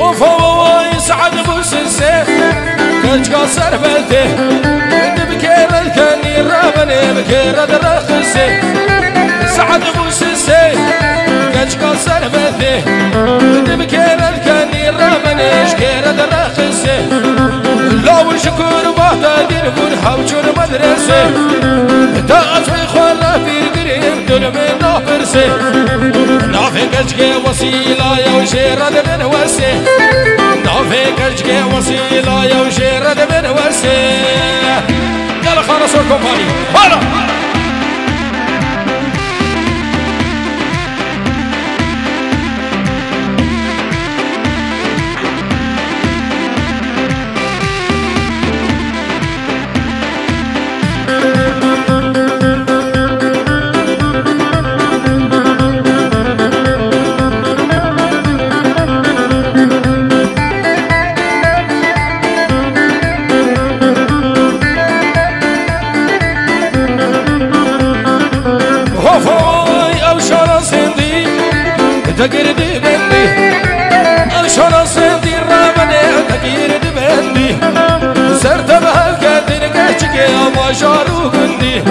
وفوق يسعد بوسنسي كج قصر بلده بكير الكني رابني بكير الرخصي سعد بوسنسي كج قصر بلده بكير الكني رابني شكير الرخصي لو شكور بعد دين بون حوجون مدرسي تاج في خورة في قريب دون من نافرسي نافق اجكي وسيلة يا وشيرد من ورسي نافق اجكي وسيلة يا وشيرد من ورسي يلا خلاص الكومباني هلا تقردي بندي أشهر صدي رامني تقردي بندي سرت بهالكثير كشكي ما شارو قندي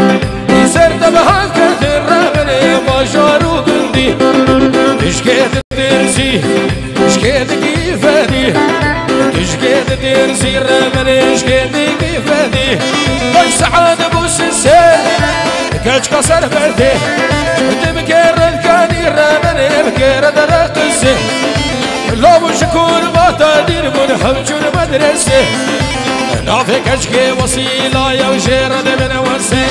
سرت بهالكثير رامني ما شارو قندي تشكيت ترسي تشكيت كيفادي تشكيت ترسي رامني تشكيت كيفادي طي سعاد بوسنسي كاش كسر بردي تبكير الكاني رامني بكير درقسي لو شكور باتا دين من حوجون مدرسي نافك اشكي وسيلة يا وشيرد من ورسي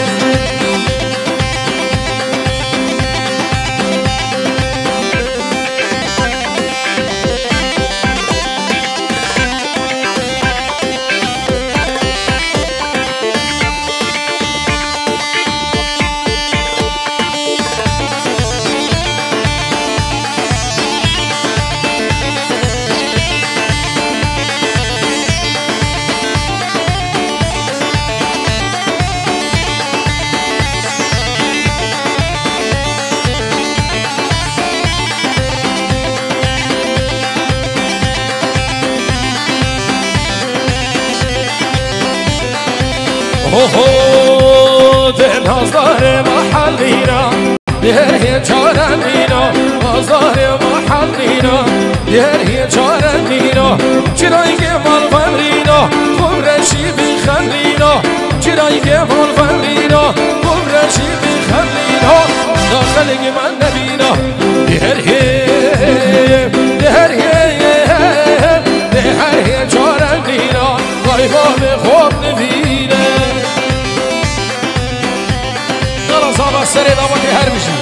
اوه ده نازدار محلینا دیه چارمینا نازدار محلینا دیه چارمینا چرایی که مال فنرینا خوب رشی بخلینا چرایی که مال فنرینا خوب رشی بخلینا داخلگی من نبینا دیه چارمینا وای باب خوب نبینه صابر سري ضوء هرمشي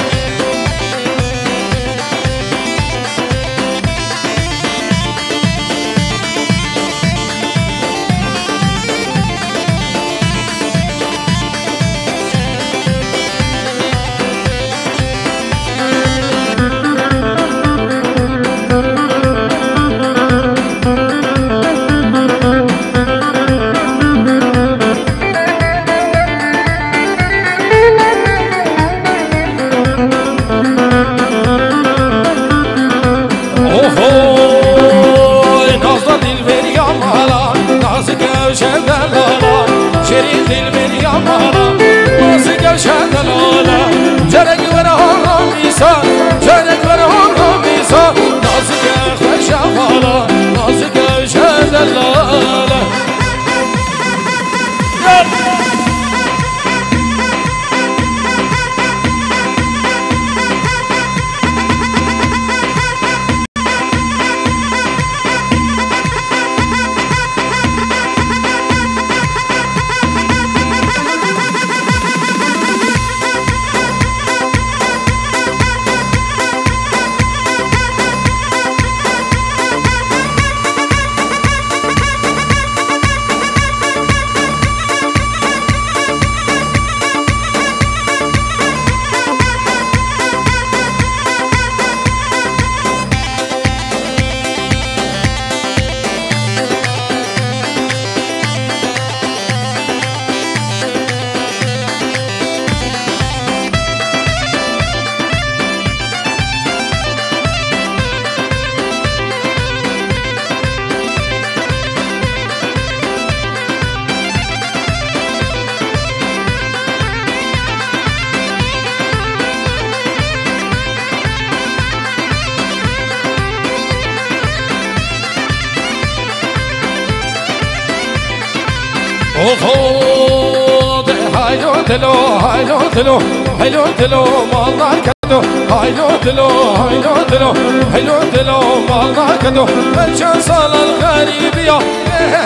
وخود هايلو دلو هايلو دلو هايلو دلو مالنا كدو هايلو دلو هايلو دلو هايلو دلو مالنا كدو الجان صال الغريب يا هاي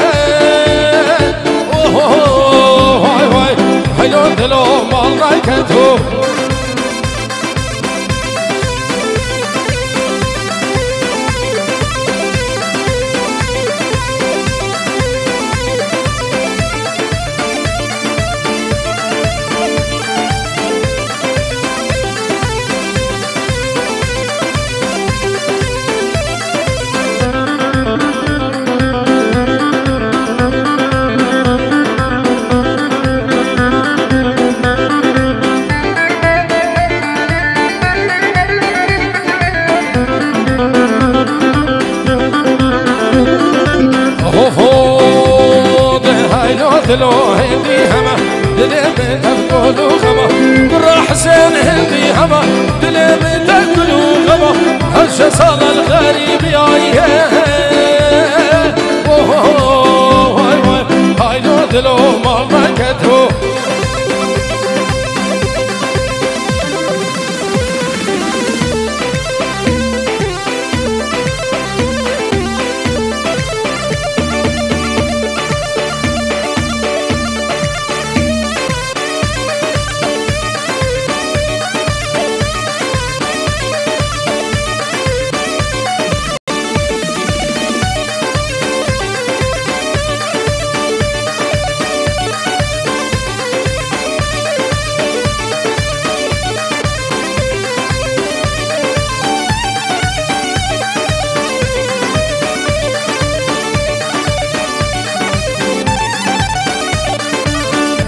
هاي هايلو دلو مالنا كدو دلو هندي هما دلي بتاكلو خما قرا حسين هندي هما دلي بتاكلو خما هالش صال الغريب يا هاي لو دلو ما كتو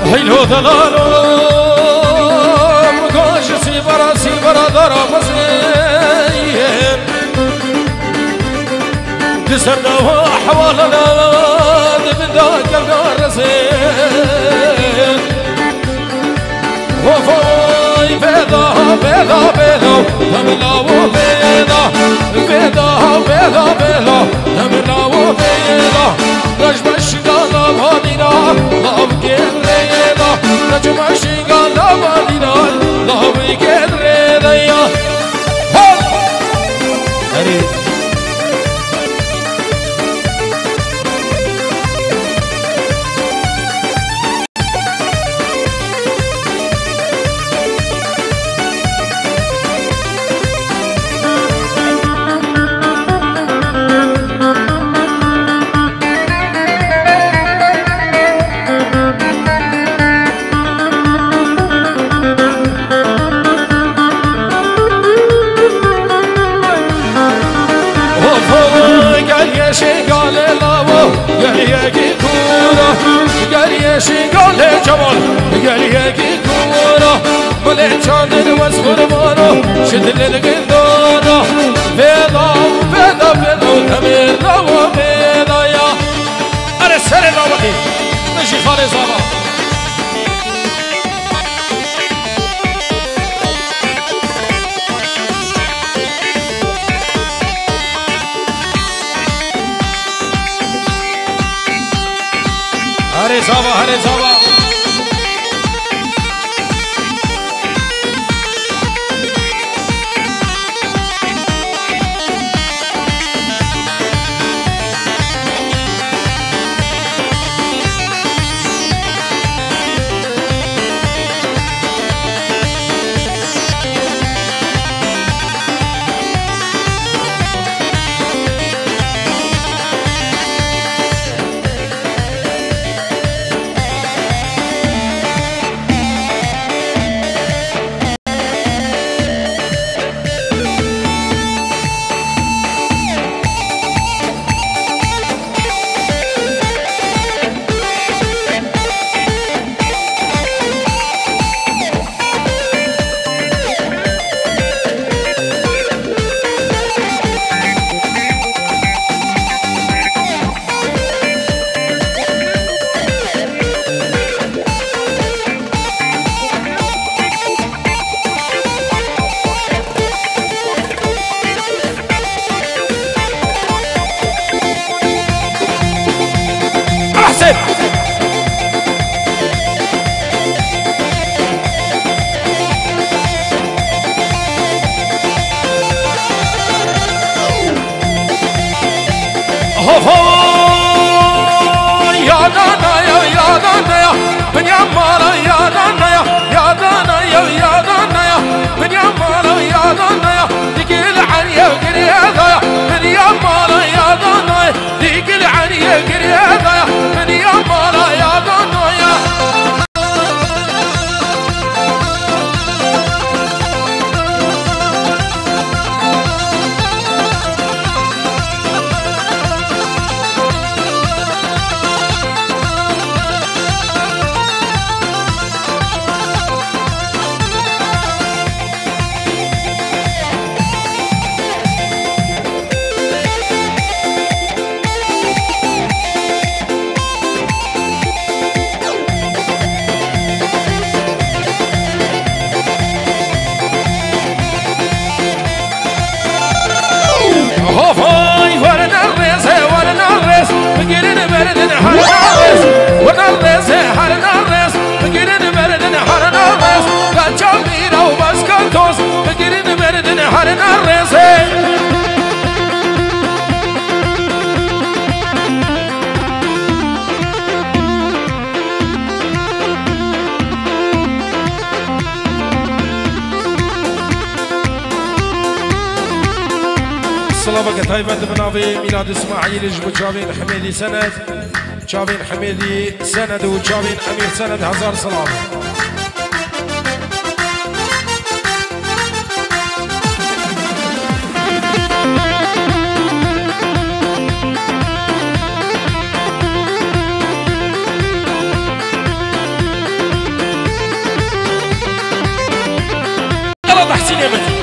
هيلو دلالو مقاش سيبرا دارا مزين تسرنا حوالنا دبدا قلنا رزين وفاي بيضا بيضا بيضا تملا وبيضا بيضا بيضا بيضا تملا وبيضا رجمش قالا بادينا لابقين ليدا رجمش قالا بادينا لابقين ليدا قالياكي كورة قالياشي قالي جمال قالياكي كورة مليت شادر واسخر مانو شدل القندورة بيضا بيضا بيضا تمير وبيضا يا أنا السر الأولي نجي خالي صبا هري صبا هري صبا صلابك تايبة بنافي ميلاد اسماعيل جبو جابين حميدي سند جابين حميدي سند وجابين امير سند هزار صلابة يلا تحسين يا بني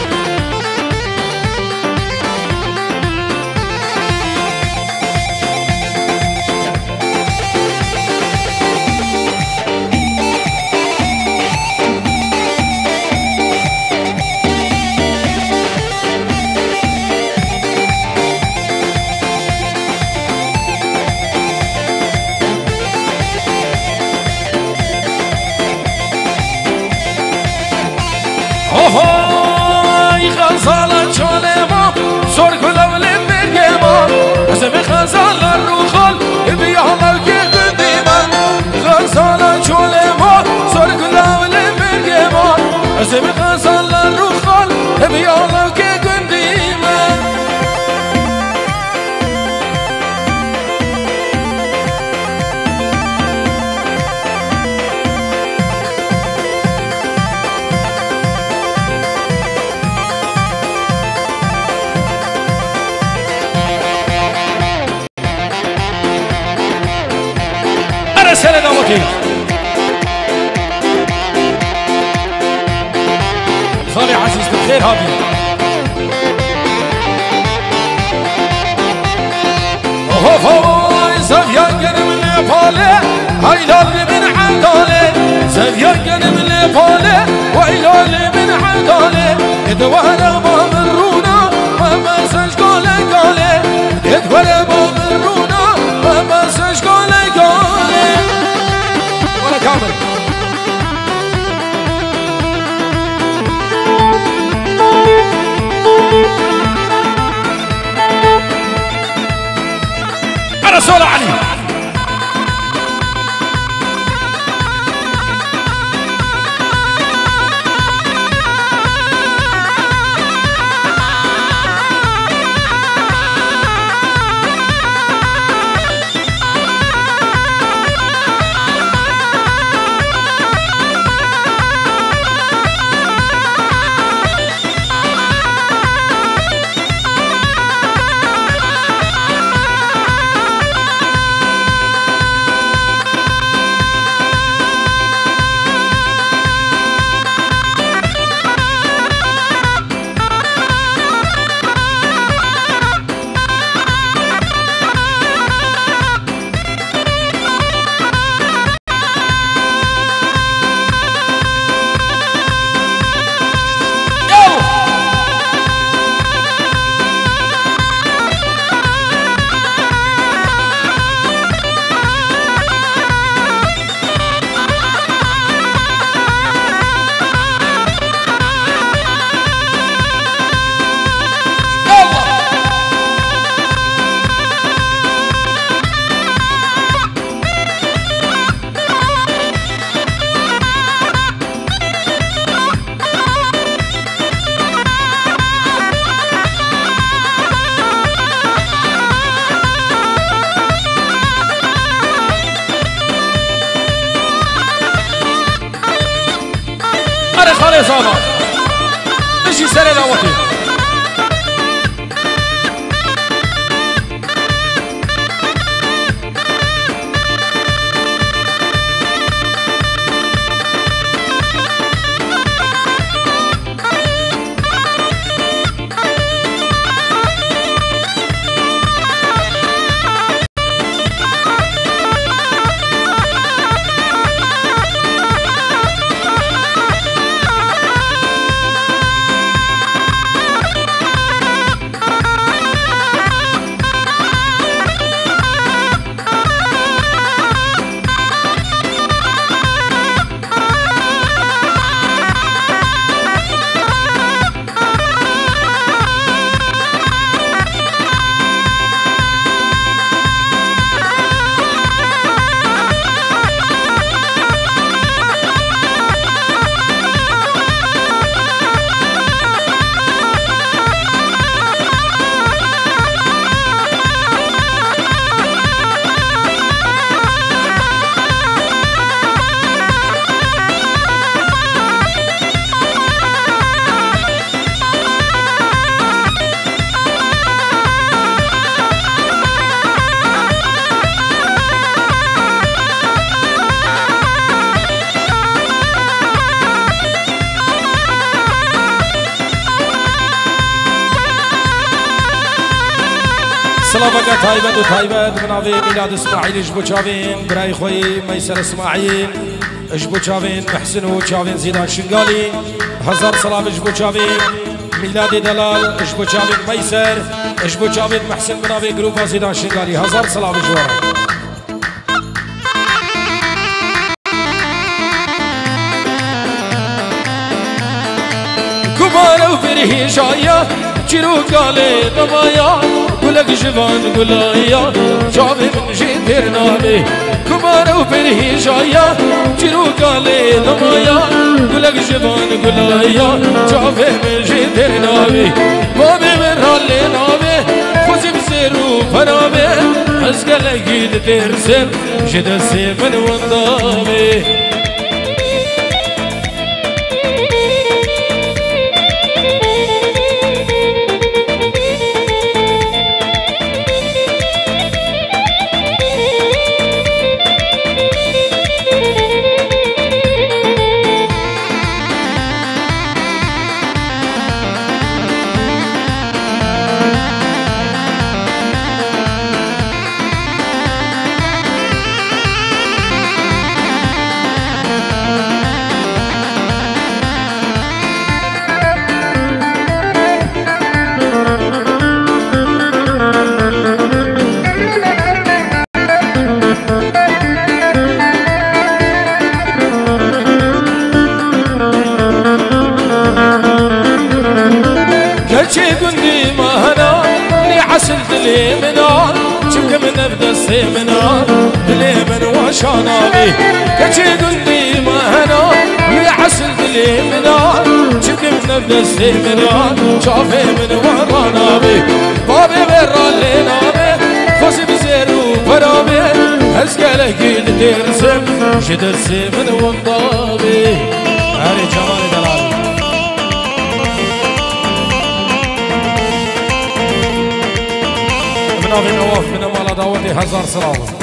هاي غزالة شالما صور كلام برجما حسب غزالة الروخال بيعمل كقديما غزالة شالما صور كلام برجما حسب غزالة الروخال بيعمل كقديما سنة دوتي خالي عزيز بالخير هابي هاي زفيان من نيبالي هايلالي من عدالي زفيان من نيبالي وهايلالي من عدالي ادوانا ما مرونا ما مسج قولي قولي ادوانا ما مرونا ما مسج قولي قولي ولا كامل رسول علي زانا نجي سري لوطي سلامك تايبت وتايبت منافي ميلاد اسماعيل اجبو شافين براي خوي ميسر اسماعيل اجبو شافين محسن وشافين زيدان شنقالي هزار سلام اجبو شافين ميلاد دلال اجبو شافين ميسر اجبو شافين محسن منافي جروبا زيدان شنقالي هزار سلام اجوارا كبار وفرهي جايا چیرو گاله دمایا گلک جوان گلایا جاوی من جیتر نامی کمارو پرهی جایا چیرو گاله دمایا گلک جوان گلایا جاوی من جیتر نامی بابی من رالی نامی خوزی بزیرو پرامی از گلگی درسم جدسی من وندامی سيمنا دليمن وشانابي كشي قلبي ما هنا ويعسل دليمنا شبكي من نبدا سيمنا شافي من ورانابي بابي برالي نابي خوزي بزيرو برابي هزقالي قيل ترسم جدرسي من وضابي هاري جمالي دلال منافي نواف من مالا داودي هزار سلامة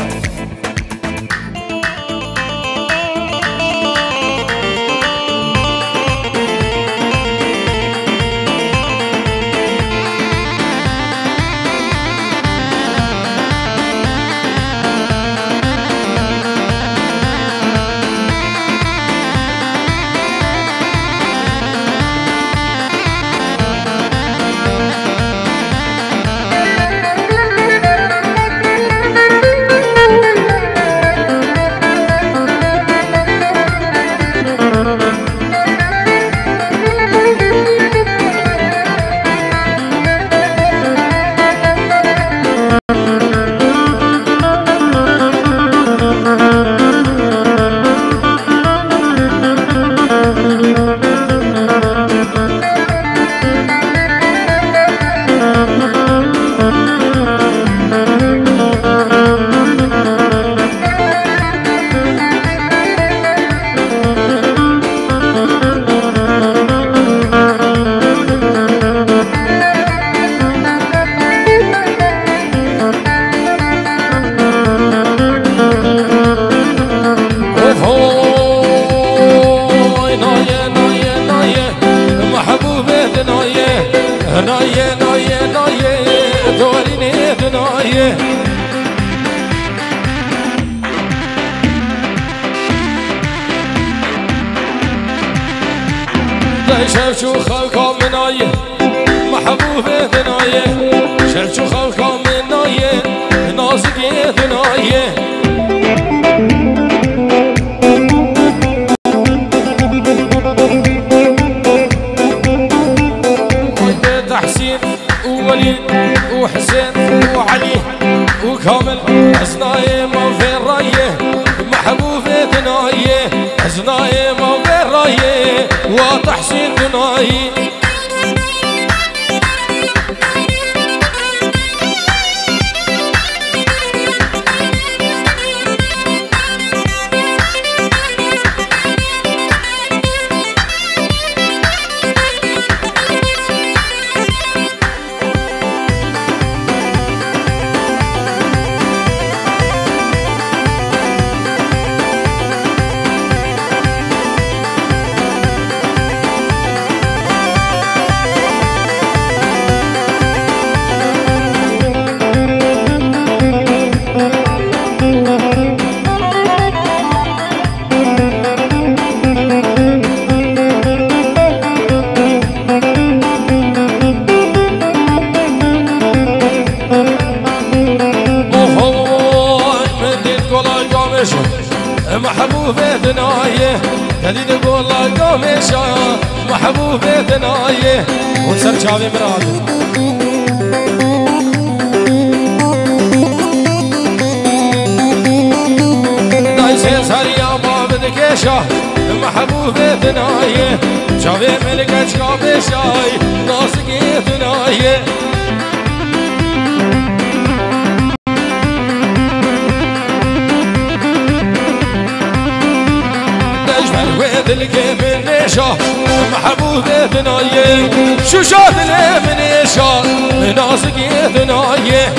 ثنايه شاف شو خلقه منايه محبوبه ثنايه شاف شو خلقه منايه نازقه ثنايه تحسين ووليد وحسين وعلي وكامل حسنايه ما في الرايه محبوبه ثنايه حسنايه ما في الرايه وتحسين ثنايه محبوبة ثنايه تديد قول قومشا محبوبة ثنايه وسر شافي مراد دايسين سريا ما بدكيشا محبوبة ثنايه شافي ملكة شافي ناسقي ثنايه الكيف النشا محبوبة ثنايه شو شاد من يشا ناسقي ثنايه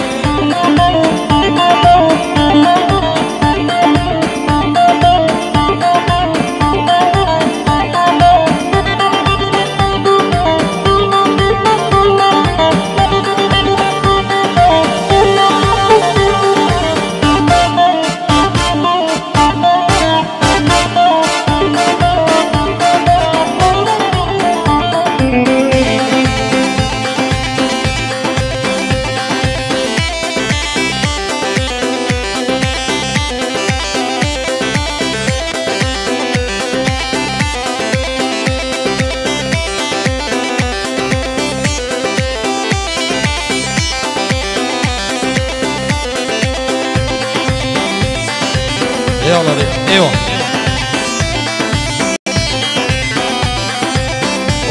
يلا دي ايوه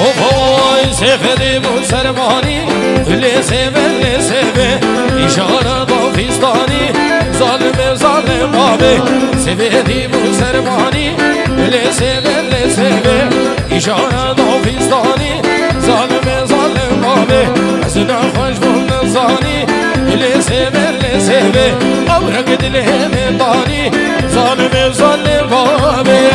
وفوي سيفدي بسرماني اللي سيبه إشارة ضافستاني ظالم بابي سيفدي بسرماني اللي سيبه إشارة ضافستاني ظالم بابي حسنا خوش بالنظاني اللي سيبه أورق دلهم طاني ظالم بابي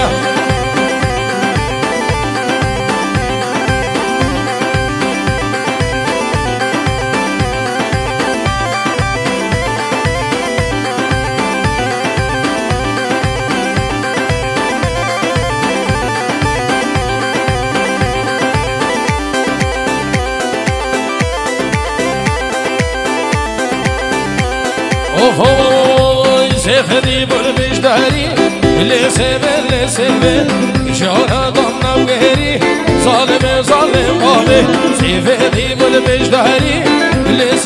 وفوي سيفدي بالبجداري اللي سيبه إشارة ضمنا وغيري ظالم بابي سيفدي بالبجداري اللي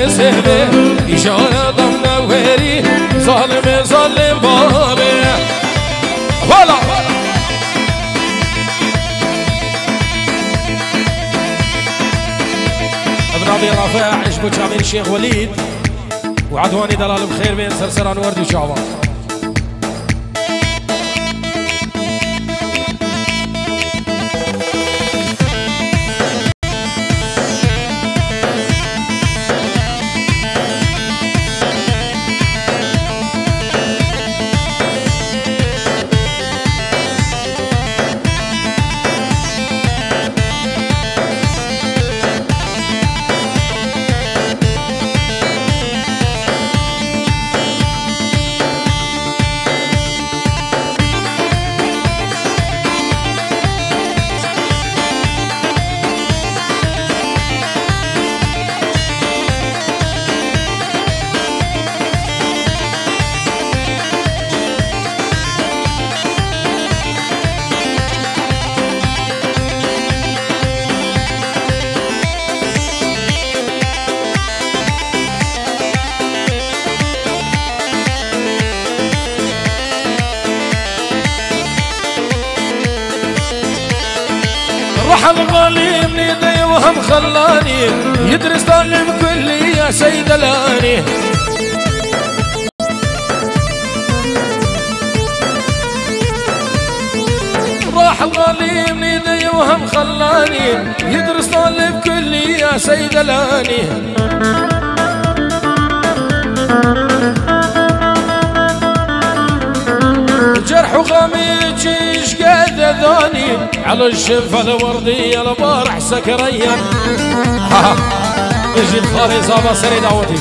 سيبه إشارة ضمنا وغيري ظالم بابي فوالا ابن عبد الرافع عشبو شامل الشيخ وليد وعدواني دلال بخير بين سرسران وردي وشعبان راح الغالي من يدي وهم خلاني يدرس طالب كلي يا سيد الاني. راح الغالي من يدي وهم خلاني يدرس طالب كلي يا سيد الاني. جرح وغميج ايش قد اذاني على الشفه الورديه البارح سكريا. يجي الخالي صابه سري دعوتي.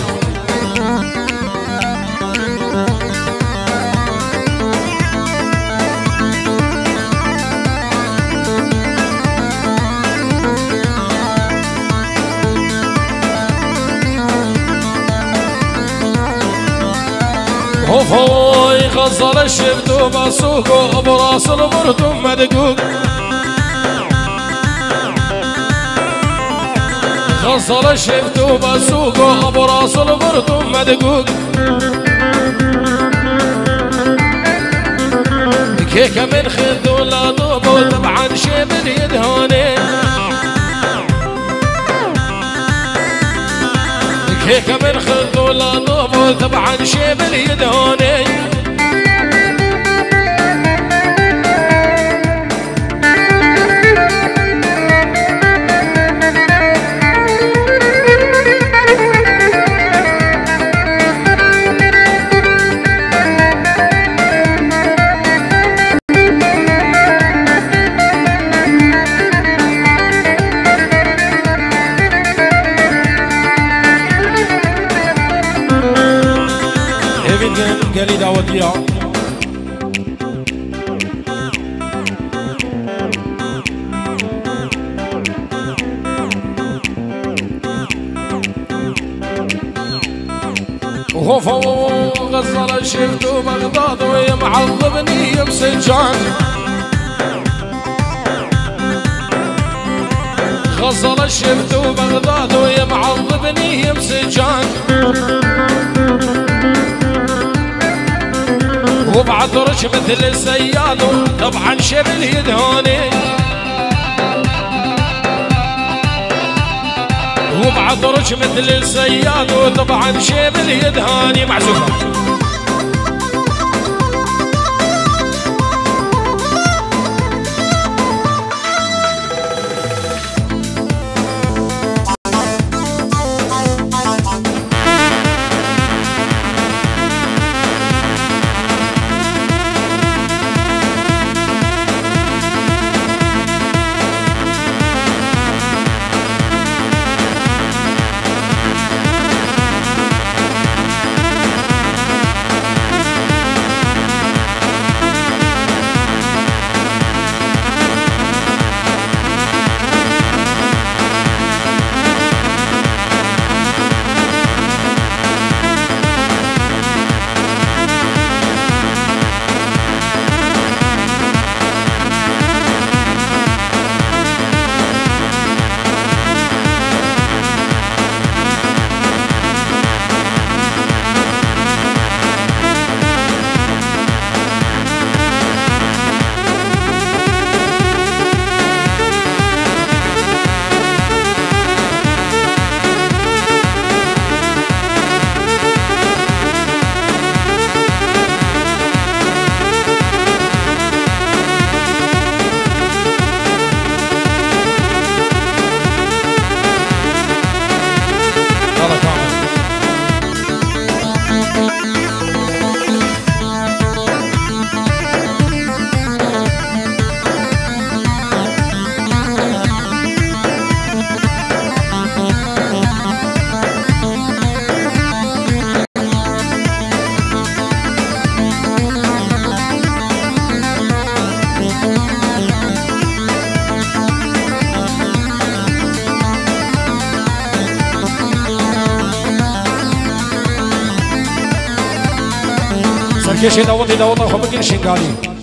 وفوي غزل الشفت وبسوق وبراس البرد مدقوق. غزل الشفت وبسوق وبراس البرد مدقوق. كيكه من خذ ولا ضوب وطبعا شبل يدهوني. كيكه من خذ ولا ضوب وطبعا شبل يدهوني. قالي دعوتي وهو فوق غزل الشفت وبغداد ويمعذبني بسجان. غزل الشفت وبغداد ويمعذبني بسجان. وبعطرش مثل السياد طبعا شبل يدهوني. وبعطرش مثل السياد وطبعا شبل يدهاني. معزوفة سركشي داوطي داوطا خبقين شنقالي